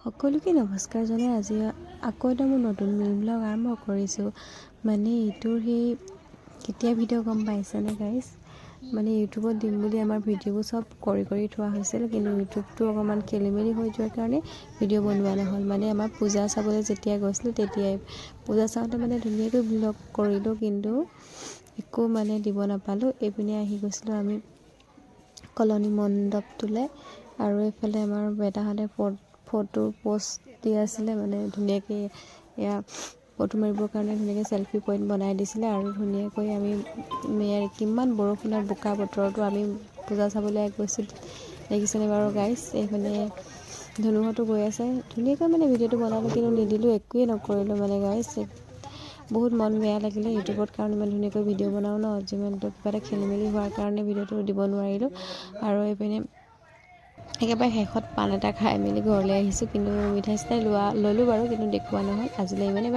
সকলোকে নমস্কাৰ জনাই আজি আকৌ এটা মোৰ নতুন মিনি ব্লগ আৰম্ভ কৰিছোঁ। মানে এইটোৰ সেই কেতিয়া ভিডিঅ' গম পাইছেনে গাইজ? মানে ইউটিউবত দিম বুলি আমাৰ ভিডিঅ'বোৰ চব কৰি থোৱা হৈছিল, কিন্তু ইউটিউবটো অকণমান খেলি মেলি হৈ যোৱাৰ কাৰণে ভিডিঅ' বনোৱা নহ'ল। মানে আমাৰ পূজা চাবলৈ যেতিয়া গৈছিলোঁ তেতিয়াই পূজা চাওঁতে মানে ধুনীয়াকৈ ব্লগ কৰিলোঁ, কিন্তু একো মানে দিব নাপালোঁ। এইপিনে আহি গৈছিলোঁ আমি কলনী মণ্ডপটোলৈ, আৰু এইফালে আমাৰ বেটাহঁতে ফটো পোষ্ট দি আছিলে। মানে ধুনীয়াকৈ এয়া ফটো মাৰিবৰ কাৰণে ধুনীয়াকৈ চেল্ফি পইণ্ট বনাই দিছিলে, আৰু ধুনীয়াকৈ আমি কিমান বৰষুণৰ বোকা বতৰতো আমি পূজা চাবলৈ গৈছোঁ। দেখিছেনে বাৰু গাইজ? এইফালে ধুনুহঁতো গৈ আছে। ধুনীয়াকৈ মানে ভিডিঅ'টো বনালোঁ, কিন্তু নিদিলোঁ, একোৱেই নকৰিলোঁ মানে গাইজ। বহুত মন বেয়া লাগিলে ইউটিউবত, কাৰণ ইমান ধুনীয়াকৈ ভিডিঅ' বনাওঁ ন, যিমানটো কিবা এটা খেলি মেলি হোৱাৰ কাৰণে ভিডিঅ'টো দিব নোৱাৰিলোঁ। আৰু এইপিনে একেবাৰে শেষত পান এটা খাই মেলি ঘৰলৈ আহিছোঁ, কিন্তু মিঠাই চিঠাই ল'লোঁ বাৰু, কিন্তু দেখুওৱা নহ'ল। আজিলৈ ইমানেই।